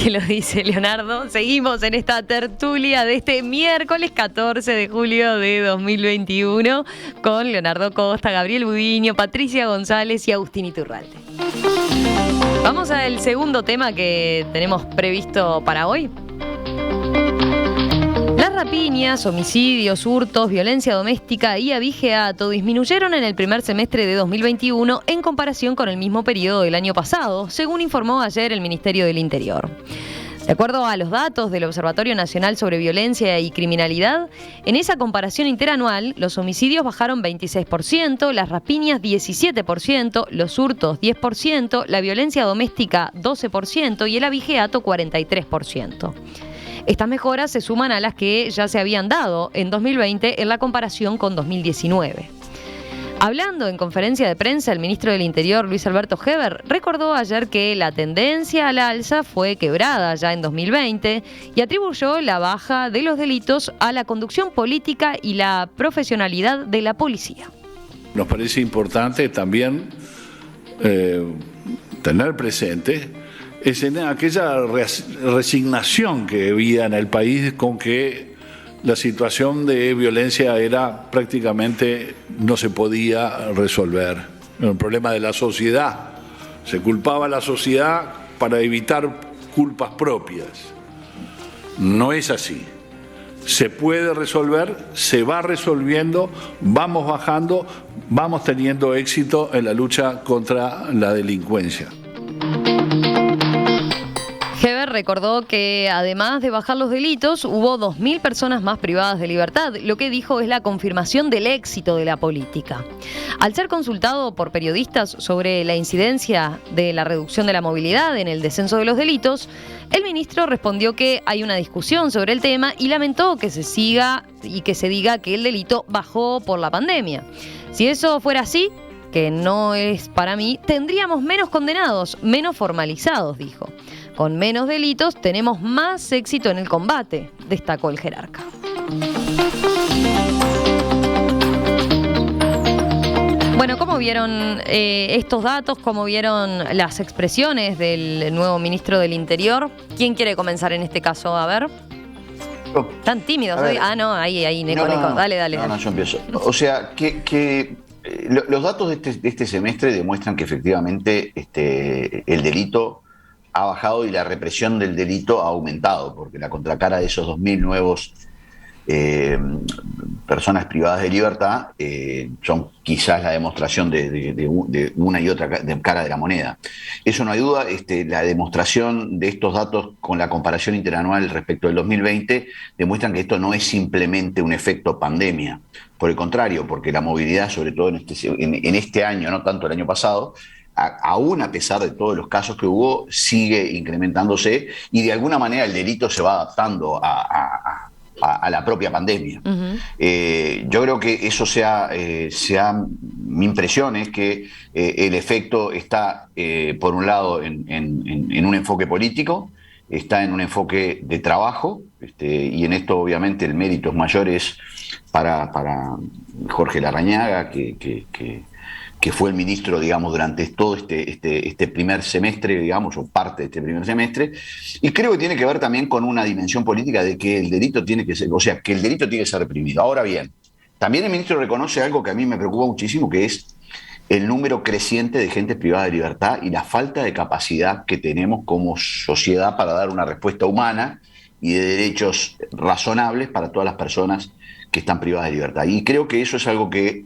que lo dice Leonardo. Seguimos en esta tertulia de este miércoles 14 de julio de 2021 con Leonardo Costa, Gabriel Budiño, Patricia González y Agustín Iturralde. Vamos al segundo tema que tenemos previsto para hoy. Las rapiñas, homicidios, hurtos, violencia doméstica y abigeato disminuyeron en el primer semestre de 2021 en comparación con el mismo periodo del año pasado, según informó ayer el Ministerio del Interior. De acuerdo a los datos del Observatorio Nacional sobre Violencia y Criminalidad, en esa comparación interanual, los homicidios bajaron 26%, las rapiñas 17%, los hurtos 10%, la violencia doméstica 12% y el abigeato 43%. Estas mejoras se suman a las que ya se habían dado en 2020 en la comparación con 2019. Hablando en conferencia de prensa, el ministro del Interior, Luis Alberto Heber, recordó ayer que la tendencia al alza fue quebrada ya en 2020 y atribuyó la baja de los delitos a la conducción política y la profesionalidad de la policía. Nos parece importante también tener presente aquella resignación que había en el país con que la situación de violencia era prácticamente no se podía resolver. Era un problema de la sociedad. Se culpaba a la sociedad para evitar culpas propias. No es así. Se puede resolver, se va resolviendo, vamos bajando, vamos teniendo éxito en la lucha contra la delincuencia. Heber recordó que además de bajar los delitos, hubo 2.000 personas más privadas de libertad, lo que dijo es la confirmación del éxito de la política. Al ser consultado por periodistas sobre la incidencia de la reducción de la movilidad en el descenso de los delitos, el ministro respondió que hay una discusión sobre el tema y lamentó que se siga y que se diga que el delito bajó por la pandemia. Si eso fuera así, que no es para mí, tendríamos menos condenados, menos formalizados, dijo. Con menos delitos tenemos más éxito en el combate, destacó el jerarca. Bueno, ¿cómo vieron estos datos? ¿Cómo vieron las expresiones del nuevo ministro del Interior? ¿Quién quiere comenzar en este caso? A ver. ¿Tan tímidos hoy? Ah, no, ahí, Nico. Dale. No, yo empiezo. O sea, los datos de este semestre demuestran que efectivamente el delito ha bajado y la represión del delito ha aumentado, porque la contracara de esos 2.000 nuevos personas privadas de libertad son quizás la demostración de una y otra cara de la moneda. Eso no hay duda. La demostración de estos datos con la comparación interanual respecto del 2020 demuestran que esto no es simplemente un efecto pandemia. Por el contrario, porque la movilidad, sobre todo en este año, no tanto el año pasado, aún a pesar de todos los casos que hubo, sigue incrementándose y de alguna manera el delito se va adaptando a la propia pandemia. Uh-huh. Yo creo que eso mi impresión es que el efecto está, por un lado, en un enfoque político, está en un enfoque de trabajo, y en esto obviamente el mérito mayor es para Jorge Larrañaga, que fue el ministro, digamos, durante todo este primer semestre, digamos, o parte de este primer semestre, y creo que tiene que ver también con una dimensión política de que el delito tiene que ser, que el delito tiene que ser reprimido. Ahora bien, también el ministro reconoce algo que a mí me preocupa muchísimo, que es el número creciente de gente privada de libertad y la falta de capacidad que tenemos como sociedad para dar una respuesta humana y de derechos razonables para todas las personas que están privadas de libertad. Y creo que eso es algo que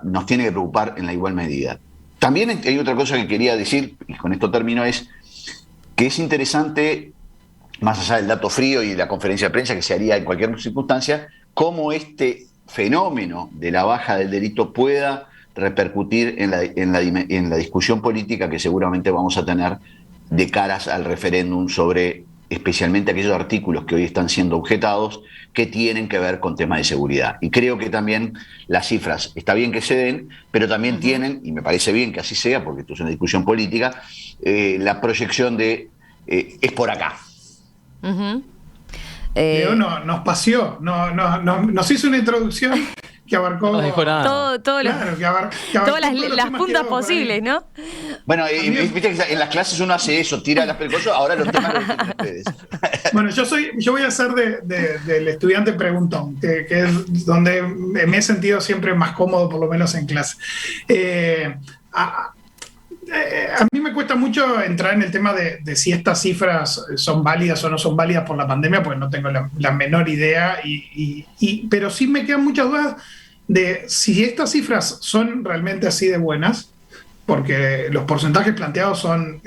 nos tiene que preocupar en la igual medida. También hay otra cosa que quería decir, y con esto termino, es que es interesante, más allá del dato frío y la conferencia de prensa que se haría en cualquier circunstancia, cómo este fenómeno de la baja del delito pueda repercutir en la discusión política que seguramente vamos a tener de caras al referéndum sobre especialmente aquellos artículos que hoy están siendo objetados que tienen que ver con temas de seguridad. Y creo que también las cifras, está bien que se den, pero también tienen, y me parece bien que así sea, porque esto es una discusión política, la proyección de es por acá. Leo nos paseó, nos hizo una introducción que abarcó... No dijo nada. Todas las puntas posibles, ¿no? Bueno, viste que en las clases uno hace eso, tira las cosas, ahora los temas los tienen ustedes. Bueno, yo voy a ser del estudiante preguntón, que es donde me he sentido siempre más cómodo, por lo menos en clase. A mí me cuesta mucho entrar en el tema de si estas cifras son válidas o no son válidas por la pandemia, porque no tengo la menor idea, pero sí me quedan muchas dudas de si estas cifras son realmente así de buenas, porque los porcentajes planteados son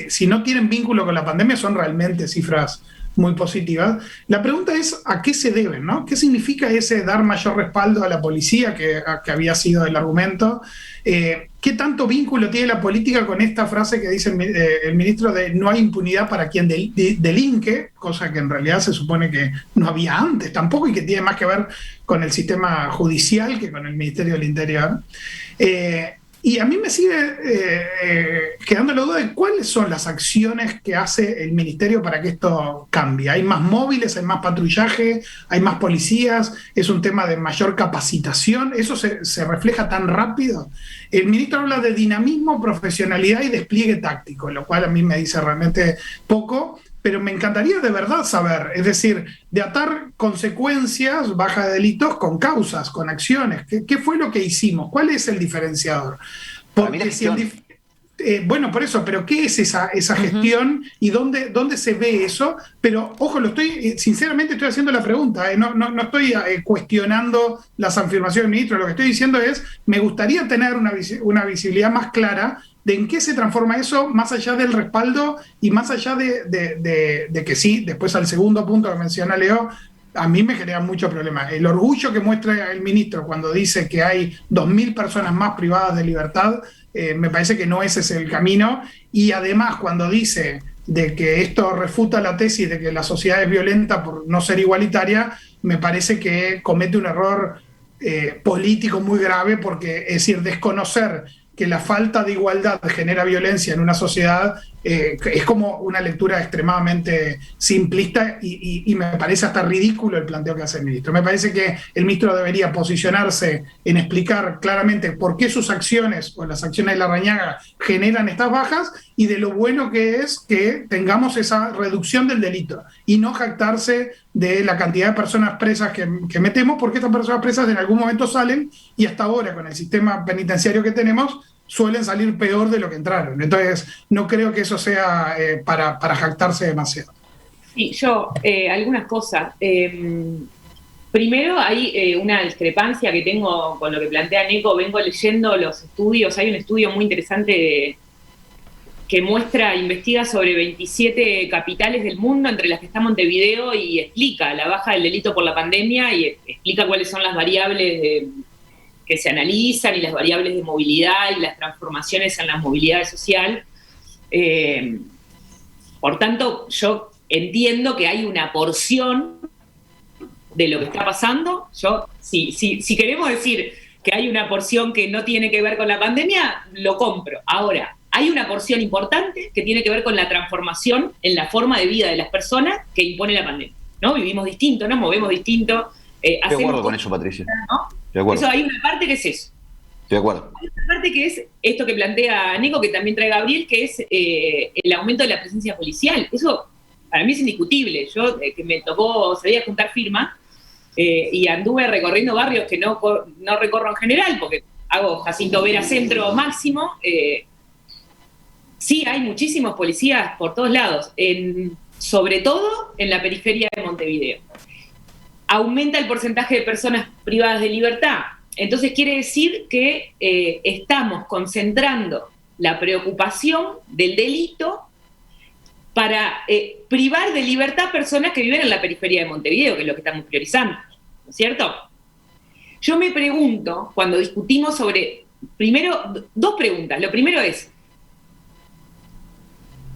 si no tienen vínculo con la pandemia, son realmente cifras muy positivas. La pregunta es ¿a qué se deben, ¿no? ¿Qué significa ese dar mayor respaldo a la policía, que había sido el argumento? ¿Qué tanto vínculo tiene la política con esta frase que dice el ministro de no hay impunidad para quien delinque, cosa que en realidad se supone que no había antes tampoco y que tiene más que ver con el sistema judicial que con el Ministerio del Interior? Y a mí me sigue quedando la duda de cuáles son las acciones que hace el ministerio para que esto cambie. ¿Hay más móviles, hay más patrullaje, hay más policías? ¿Es un tema de mayor capacitación? ¿Eso se refleja tan rápido? El ministro habla de dinamismo, profesionalidad y despliegue táctico, lo cual a mí me dice realmente poco, pero me encantaría de verdad saber, es decir, de atar consecuencias, baja de delitos, con causas, con acciones. ¿Qué fue lo que hicimos? ¿Cuál es el diferenciador? Porque bueno, por eso, pero ¿qué es esa gestión y dónde se ve eso? Pero, ojo, sinceramente estoy haciendo la pregunta, no estoy cuestionando las afirmaciones del ministro, lo que estoy diciendo es, me gustaría tener una visibilidad más clara de en qué se transforma eso, más allá del respaldo y más allá de que sí, después al segundo punto que menciona Leo, a mí me genera mucho problema. El orgullo que muestra el ministro cuando dice que hay 2.000 personas más privadas de libertad, me parece que no ese es el camino. Y además cuando dice de que esto refuta la tesis de que la sociedad es violenta por no ser igualitaria, me parece que comete un error político muy grave, porque es decir, desconocer que la falta de igualdad genera violencia en una sociedad es como una lectura extremadamente simplista y me parece hasta ridículo el planteo que hace el ministro. Me parece que el ministro debería posicionarse en explicar claramente por qué sus acciones o las acciones de Larrañaga generan estas bajas y de lo bueno que es que tengamos esa reducción del delito y no jactarse de la cantidad de personas presas que metemos, porque estas personas presas en algún momento salen y hasta ahora con el sistema penitenciario que tenemos suelen salir peor de lo que entraron. Entonces, no creo que eso sea para jactarse demasiado. Sí, algunas cosas. Primero, hay una discrepancia que tengo con lo que plantea Neco. Vengo leyendo los estudios. Hay un estudio muy interesante que investiga sobre 27 capitales del mundo, entre las que está Montevideo, y explica la baja del delito por la pandemia y explica cuáles son las variables que se analizan y las variables de movilidad y las transformaciones en la movilidad social. Por tanto, yo entiendo que hay una porción de lo que está pasando. Si queremos decir que hay una porción que no tiene que ver con la pandemia, lo compro. Ahora, hay una porción importante que tiene que ver con la transformación en la forma de vida de las personas que impone la pandemia, ¿no? Vivimos distinto, nos movemos distinto. Estoy de acuerdo con eso, Patricia. ¿No? De acuerdo. Eso, hay una parte que es eso. Estoy de acuerdo. Hay otra parte que es esto que plantea Nico, que también trae Gabriel, que es el aumento de la presencia policial. Eso para mí es indiscutible. Yo, que me tocó, sabía juntar firmas, y anduve recorriendo barrios que no recorro en general, porque hago Jacinto Vera Centro máximo. Sí, hay muchísimos policías por todos lados, sobre todo en la periferia de Montevideo. Aumenta el porcentaje de personas privadas de libertad. Entonces quiere decir que estamos concentrando la preocupación del delito para privar de libertad a personas que viven en la periferia de Montevideo, que es lo que estamos priorizando, ¿no es cierto? Yo me pregunto, cuando discutimos sobre, primero, dos preguntas. Lo primero es,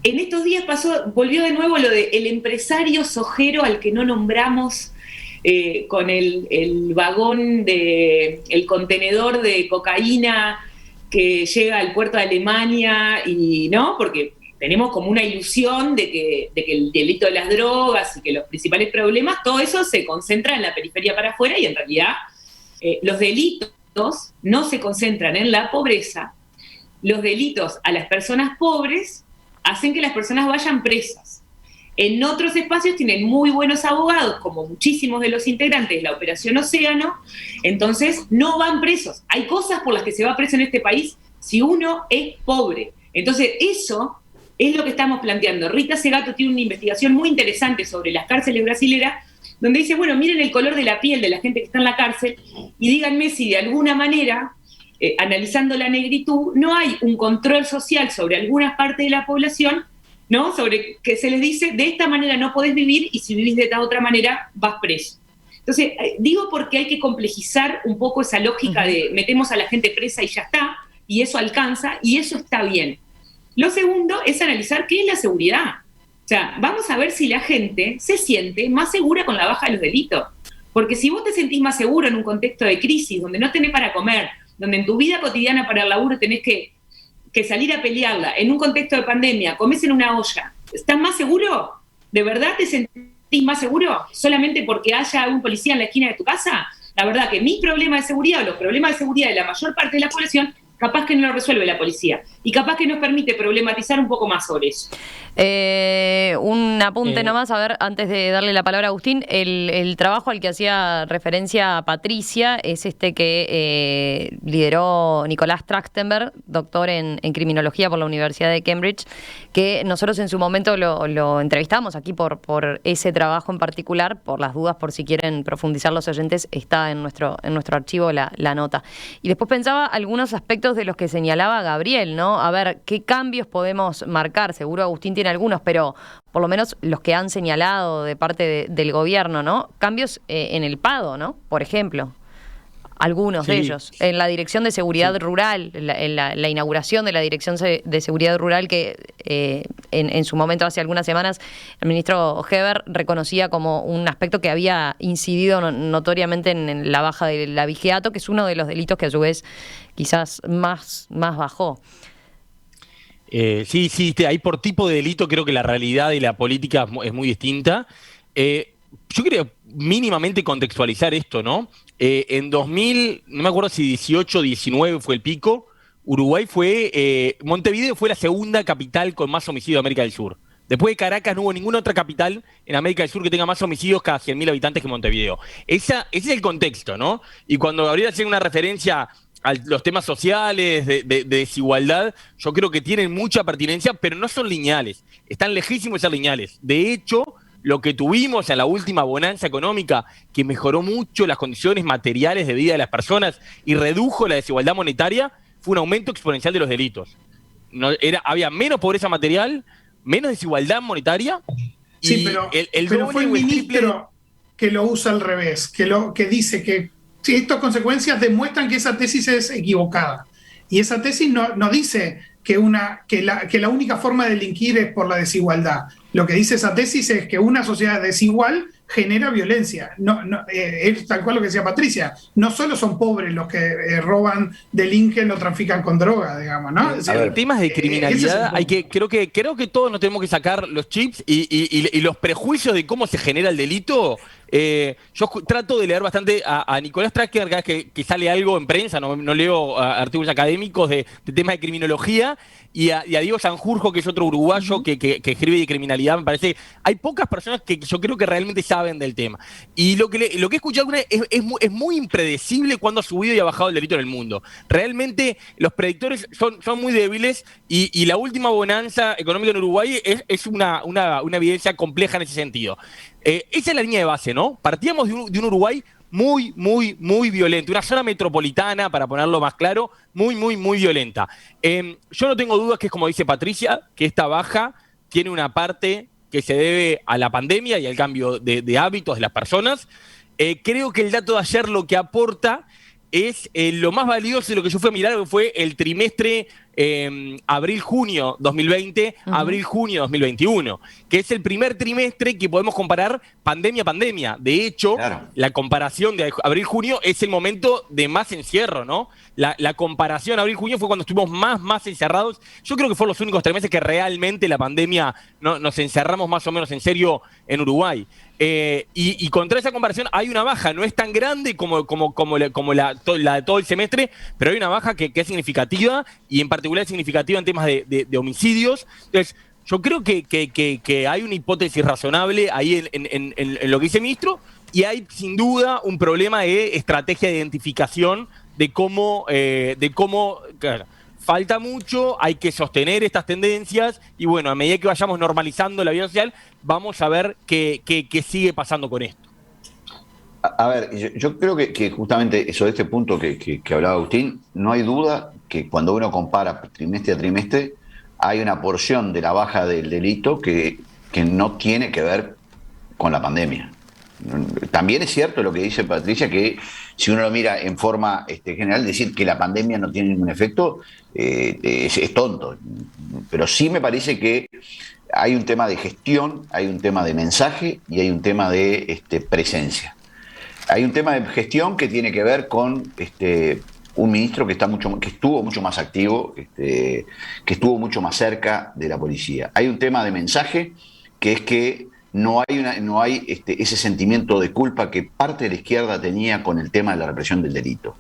en estos días volvió de nuevo lo de el empresario sojero al que no nombramos, con el vagón el contenedor de cocaína que llega al puerto de Alemania, y no, porque tenemos como una ilusión de que el delito de las drogas y que los principales problemas, todo eso se concentra en la periferia para afuera y en realidad los delitos no se concentran en la pobreza. Los delitos a las personas pobres hacen que las personas vayan presas. En otros espacios tienen muy buenos abogados, como muchísimos de los integrantes de la Operación Océano, entonces no van presos. Hay cosas por las que se va preso en este país si uno es pobre. Entonces eso es lo que estamos planteando. Rita Segato tiene una investigación muy interesante sobre las cárceles brasileras, donde dice, bueno, miren el color de la piel de la gente que está en la cárcel y díganme si de alguna manera, analizando la negritud, no hay un control social sobre algunas partes de la población, ¿no? Sobre que se les dice, de esta manera no podés vivir y si vivís de esta otra manera vas preso. Entonces, digo porque hay que complejizar un poco esa lógica de metemos a la gente presa y ya está, y eso alcanza, y eso está bien. Lo segundo es analizar qué es la seguridad. O sea, vamos a ver si la gente se siente más segura con la baja de los delitos. Porque si vos te sentís más seguro en un contexto de crisis, donde no tenés para comer, donde en tu vida cotidiana para el laburo tenés que salir a pelearla, en un contexto de pandemia, comés en una olla, ¿estás más seguro? ¿De verdad te sentís más seguro? ¿Solamente porque haya un policía en la esquina de tu casa? La verdad que mis problemas de seguridad o los problemas de seguridad de la mayor parte de la población capaz que no lo resuelve la policía y capaz que nos permite problematizar un poco más sobre eso. Un apunte nomás, a ver, antes de darle la palabra a Agustín, el trabajo al que hacía referencia Patricia es este que lideró Nicolás Trachtenberg, doctor en criminología por la Universidad de Cambridge, que nosotros en su momento lo entrevistamos aquí por ese trabajo en particular, por las dudas, por si quieren profundizar los oyentes, está en nuestro archivo la nota. Y después pensaba algunos aspectos de los que señalaba Gabriel, ¿no? A ver, ¿qué cambios podemos marcar? Seguro Agustín tiene algunos, pero por lo menos los que han señalado de parte del gobierno, ¿no? Cambios en el PADO, ¿no? Por ejemplo, algunos de ellos. En la Dirección de Seguridad Rural, en la inauguración de la Dirección de Seguridad Rural que en su momento, hace algunas semanas, el ministro Heber reconocía como un aspecto que había incidido notoriamente en la baja del abigeato, que es uno de los delitos que a su vez quizás más bajó. Sí, ahí por tipo de delito creo que la realidad y la política es muy distinta. Yo quería mínimamente contextualizar esto, ¿no? En 2000, no me acuerdo si 18 o 19 fue el pico, Montevideo fue la segunda capital con más homicidios de América del Sur. Después de Caracas no hubo ninguna otra capital en América del Sur que tenga más homicidios cada 100.000 habitantes que Montevideo. Ese es el contexto, ¿no? Y cuando Gabriel hace una referencia a los temas sociales, de desigualdad, yo creo que tienen mucha pertinencia, pero no son lineales. Están lejísimos de ser lineales. De hecho, lo que tuvimos en la última bonanza económica, que mejoró mucho las condiciones materiales de vida de las personas y redujo la desigualdad monetaria, fue un aumento exponencial de los delitos. Había menos pobreza material, menos desigualdad monetaria. Sí, pero fue el ministro que lo usa al revés, que dice que estas consecuencias demuestran que esa tesis es equivocada. Y esa tesis no dice que la única forma de delinquir es por la desigualdad. Lo que dice esa tesis es que una sociedad desigual genera violencia. Es tal cual lo que decía Patricia. No solo son pobres los que roban, delinquen o trafican con droga, digamos, ¿no? A ver, temas de criminalidad, creo que todos nos tenemos que sacar los chips y los prejuicios de cómo se genera el delito. Yo trato de leer bastante a Nicolás Trachtenberg, cada vez que sale algo en prensa, no leo artículos académicos de temas de criminología, y a Diego Sanjurjo, que es otro uruguayo que escribe de criminalidad. Me parece, hay pocas personas que yo creo que realmente saben del tema. Y lo que he escuchado es muy impredecible cuándo ha subido y ha bajado el delito en el mundo. Realmente los predictores son muy débiles y la última bonanza económica en Uruguay es una evidencia compleja en ese sentido. Esa es la línea de base, ¿no? Partíamos de un Uruguay muy, muy, muy violento. Una zona metropolitana, para ponerlo más claro, muy, muy, muy violenta. Yo no tengo dudas que es como dice Patricia, que esta baja tiene una parte que se debe a la pandemia y al cambio de hábitos de las personas. Creo que el dato de ayer lo que aporta es lo más valioso de lo que yo fui a mirar, que fue el trimestre abril-junio 2020, abril-junio 2021, que es el primer trimestre que podemos comparar pandemia-pandemia. De hecho, la comparación de abril-junio es el momento de más encierro, ¿no? La comparación abril-junio fue cuando estuvimos más encerrados. Yo creo que fueron los únicos 3 meses que realmente la pandemia nos encerramos más o menos en serio en Uruguay. Y contra esa comparación hay una baja, no es tan grande como la de todo el semestre, pero hay una baja que es significativa, y en particular es significativa en temas de homicidios. Entonces, yo creo que hay una hipótesis razonable ahí en lo que dice el ministro, y hay sin duda un problema de estrategia de identificación de cómo claro, falta mucho, hay que sostener estas tendencias, y bueno, a medida que vayamos normalizando la vida social, vamos a ver qué sigue pasando con esto. A ver, yo creo que justamente sobre este punto que hablaba Agustín, no hay duda que cuando uno compara trimestre a trimestre, hay una porción de la baja del delito que no tiene que ver con la pandemia. También es cierto lo que dice Patricia, que si uno lo mira en forma general, decir que la pandemia no tiene ningún efecto es tonto. Pero sí me parece que hay un tema de gestión, hay un tema de mensaje y hay un tema de presencia. Hay un tema de gestión que tiene que ver con un ministro que estuvo mucho más activo, que estuvo mucho más cerca de la policía. Hay un tema de mensaje, que es que no hay ese sentimiento de culpa que parte de la izquierda tenía con el tema de la represión del delito.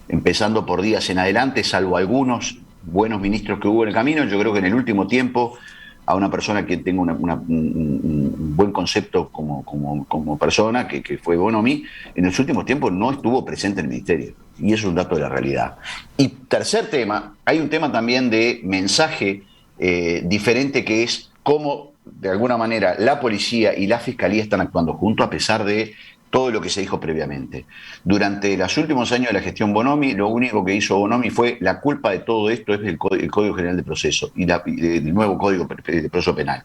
Empezando por Díaz en adelante, salvo algunos buenos ministros que hubo en el camino, yo creo que en el último tiempo a una persona que tenga un buen concepto como persona, que fue Bonomi, en los últimos tiempos no estuvo presente en el ministerio. Y eso es un dato de la realidad. Y tercer tema, hay un tema también de mensaje diferente, que es cómo, de alguna manera, la policía y la fiscalía están actuando juntos a pesar de todo lo que se dijo previamente. Durante los últimos años de la gestión Bonomi, lo único que hizo Bonomi fue: la culpa de todo esto es el Código General de Proceso y el nuevo Código de Proceso Penal.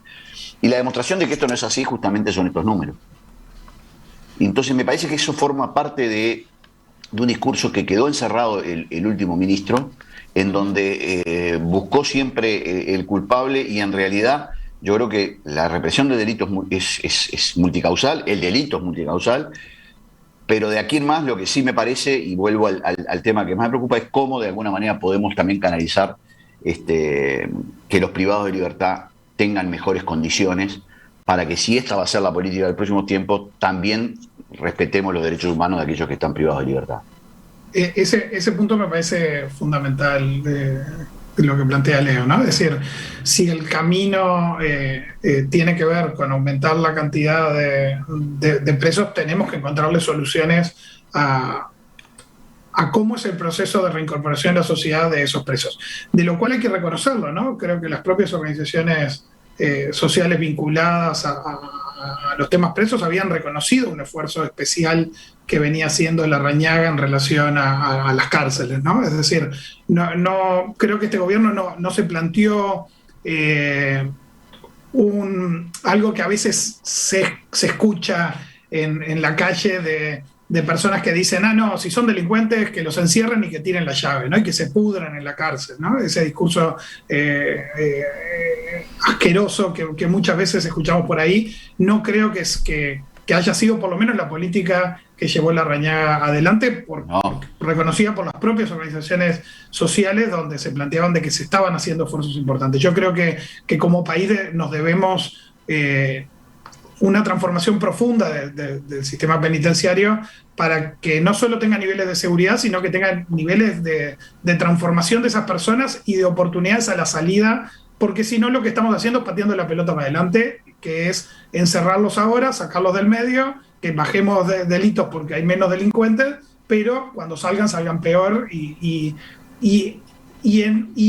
Y la demostración de que esto no es así justamente son estos números. Y entonces me parece que eso forma parte de un discurso que quedó encerrado el último ministro, en donde buscó siempre el culpable, y en realidad yo creo que la represión de delitos es multicausal, el delito es multicausal, pero de aquí en más lo que sí me parece, y vuelvo al tema que más me preocupa, es cómo de alguna manera podemos también canalizar que los privados de libertad tengan mejores condiciones, para que, si esta va a ser la política del próximo tiempo, también respetemos los derechos humanos de aquellos que están privados de libertad. Ese punto me parece fundamental de lo que plantea Leo, ¿no? Es decir, si el camino tiene que ver con aumentar la cantidad de presos, tenemos que encontrarle soluciones a cómo es el proceso de reincorporación a la sociedad de esos presos. De lo cual hay que reconocerlo, ¿no? Creo que las propias organizaciones sociales vinculadas a los temas presos habían reconocido un esfuerzo especial que venía haciendo Larrañaga en relación a las cárceles, ¿no? Es decir, no creo que este gobierno no se planteó algo que a veces se escucha en la calle de personas que dicen: no, si son delincuentes, que los encierren y que tiren la llave, ¿no? Y que se pudran en la cárcel, ¿no? Ese discurso asqueroso que muchas veces escuchamos por ahí, no creo que haya sido por lo menos la política que llevó Larrañaga adelante, reconocida por las propias organizaciones sociales, donde se planteaban de que se estaban haciendo esfuerzos importantes. Yo creo que como país nos debemos una transformación profunda del sistema penitenciario, para que no solo tenga niveles de seguridad, sino que tenga niveles de transformación de esas personas y de oportunidades a la salida, porque si no, lo que estamos haciendo es pateando la pelota para adelante, que es encerrarlos ahora, sacarlos del medio, que bajemos delitos porque hay menos delincuentes, pero cuando salgan peor, y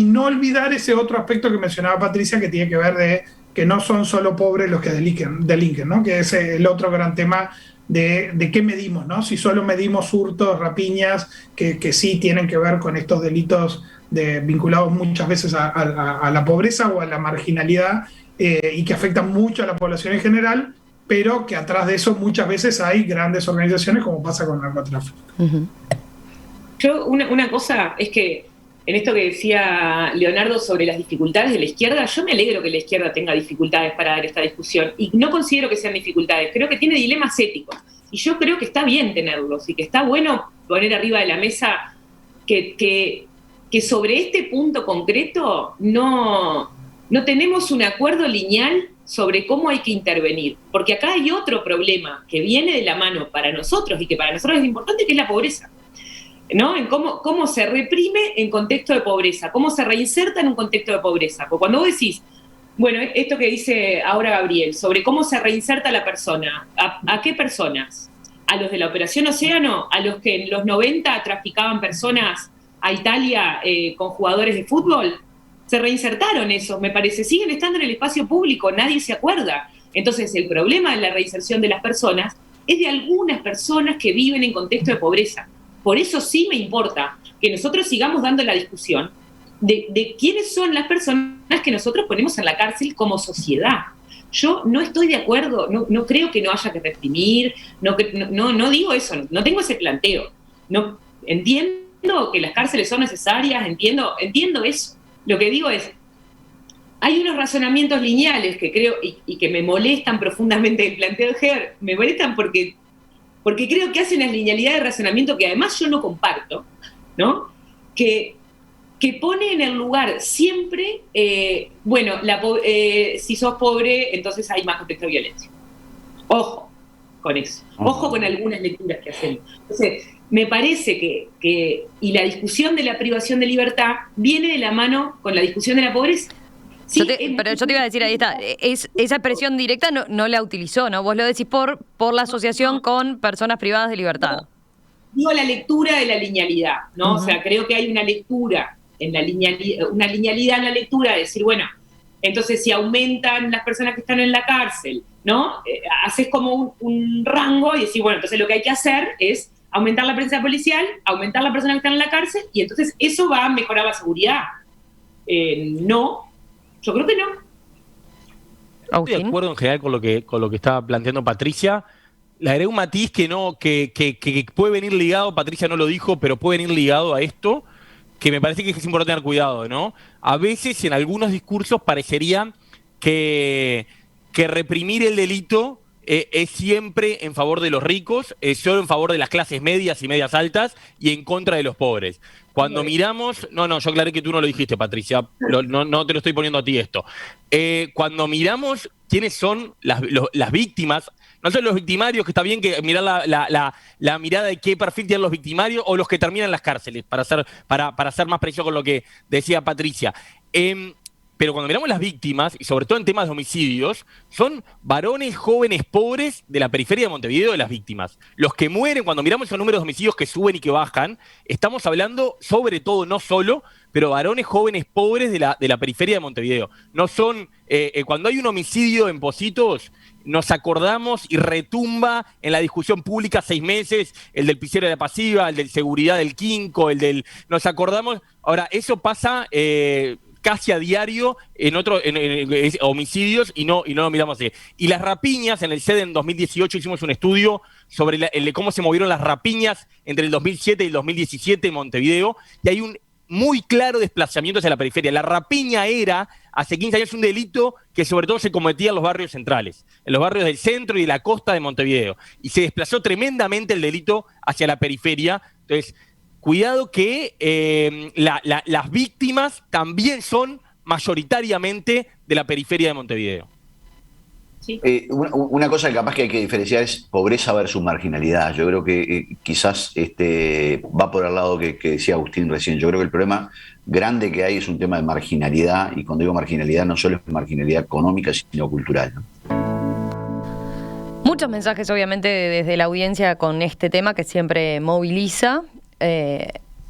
no olvidar ese otro aspecto que mencionaba Patricia, que tiene que ver de que no son solo pobres los que delinquen, ¿no? Que es el otro gran tema de qué medimos, ¿no? Si solo medimos hurtos, rapiñas, que sí tienen que ver con estos delitos vinculados muchas veces a la pobreza o a la marginalidad, y que afectan mucho a la población en general, pero que atrás de eso muchas veces hay grandes organizaciones, como pasa con el narcotráfico. Yo una cosa es que en esto que decía Leonardo sobre las dificultades de la izquierda, yo me alegro que la izquierda tenga dificultades para dar esta discusión, y no considero que sean dificultades, creo que tiene dilemas éticos, y yo creo que está bien tenerlos, y que está bueno poner arriba de la mesa que sobre este punto concreto no tenemos un acuerdo lineal sobre cómo hay que intervenir, porque acá hay otro problema que viene de la mano para nosotros, y que para nosotros es importante, que es la pobreza, ¿no? En cómo se reprime en contexto de pobreza, cómo se reinserta en un contexto de pobreza. Porque cuando vos decís, bueno, esto que dice ahora Gabriel, sobre cómo se reinserta la persona, ¿a qué personas? ¿A los de la Operación Océano? ¿A los que en los 90 traficaban personas a Italia con jugadores de fútbol? Se reinsertaron esos, me parece, siguen estando en el espacio público, nadie se acuerda. Entonces, el problema de la reinserción de las personas es de algunas personas que viven en contexto de pobreza. Por eso sí me importa que nosotros sigamos dando la discusión de quiénes son las personas que nosotros ponemos en la cárcel como sociedad. Yo no estoy de acuerdo, no creo que no haya que reprimir, no digo eso, no tengo ese planteo. No, entiendo que las cárceles son necesarias, entiendo eso. Lo que digo es, hay unos razonamientos lineales que creo y que me molestan profundamente del planteo de Heber, me molestan porque creo que hace una linealidad de razonamiento que además yo no comparto, ¿no? Que pone en el lugar siempre, si sos pobre, entonces hay más contexto de violencia. Ojo con eso, ojo con algunas lecturas que hacemos. Entonces, me parece que la discusión de la privación de libertad viene de la mano con la discusión de la pobreza. Sí, pero yo te iba a decir, ahí está, esa expresión directa no la utilizó, ¿no? Vos lo decís por la asociación con personas privadas de libertad. Digo la lectura de la linealidad, ¿no? O sea, creo que hay una lectura, una linealidad en la lectura de decir, bueno, entonces si aumentan las personas que están en la cárcel, ¿no? Haces como un rango y decís, bueno, entonces lo que hay que hacer es aumentar la presencia policial, aumentar las personas que están en la cárcel, y entonces eso va a mejorar la seguridad. No. Yo creo que no. Estoy de acuerdo en general con lo que estaba planteando Patricia. Le agregué un matiz que puede venir ligado, Patricia no lo dijo, pero puede venir ligado a esto, que me parece que es importante tener cuidado, ¿no? A veces en algunos discursos parecería que reprimir el delito es siempre en favor de los ricos, es solo en favor de las clases medias y medias altas y en contra de los pobres. Cuando miramos, yo aclaré que tú no lo dijiste, Patricia, no te lo estoy poniendo a ti esto. Cuando miramos quiénes son las víctimas, no son los victimarios, que está bien que mirar la mirada de qué perfil tienen los victimarios, o los que terminan en las cárceles, para ser más preciso con lo que decía Patricia. Pero cuando miramos las víctimas, y sobre todo en temas de homicidios, son varones jóvenes pobres de la periferia de Montevideo de las víctimas. Los que mueren, cuando miramos esos números de homicidios que suben y que bajan, estamos hablando sobre todo, no solo, pero varones jóvenes pobres de la periferia de Montevideo. No son, cuando hay un homicidio en Pocitos, nos acordamos y retumba en la discusión pública 6 meses, el del pisero de la pasiva, el del seguridad del Quinco, nos acordamos. Ahora, eso pasa casi a diario en homicidios y no lo miramos así. Y las rapiñas, en el CEDE en 2018 hicimos un estudio sobre cómo se movieron las rapiñas entre el 2007 y el 2017 en Montevideo, y hay un muy claro desplazamiento hacia la periferia. La rapiña era, hace 15 años, un delito que sobre todo se cometía en los barrios centrales, en los barrios del centro y de la costa de Montevideo, y se desplazó tremendamente el delito hacia la periferia. Entonces, cuidado que las víctimas también son mayoritariamente de la periferia de Montevideo. Sí. Una cosa que capaz que hay que diferenciar es pobreza versus marginalidad. Yo creo que quizás va por el lado que decía Agustín recién. Yo creo que el problema grande que hay es un tema de marginalidad, y cuando digo marginalidad no solo es marginalidad económica, sino cultural, ¿no? Muchos mensajes, obviamente, desde la audiencia con este tema que siempre moviliza.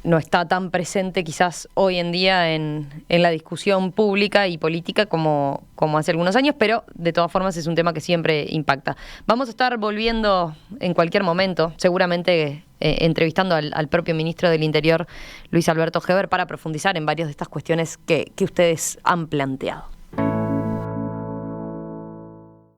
No está tan presente quizás hoy en día en la discusión pública y política como hace algunos años, pero de todas formas es un tema que siempre impacta. Vamos a estar volviendo en cualquier momento, seguramente entrevistando al propio ministro del Interior, Luis Alberto Heber, para profundizar en varias de estas cuestiones que ustedes han planteado.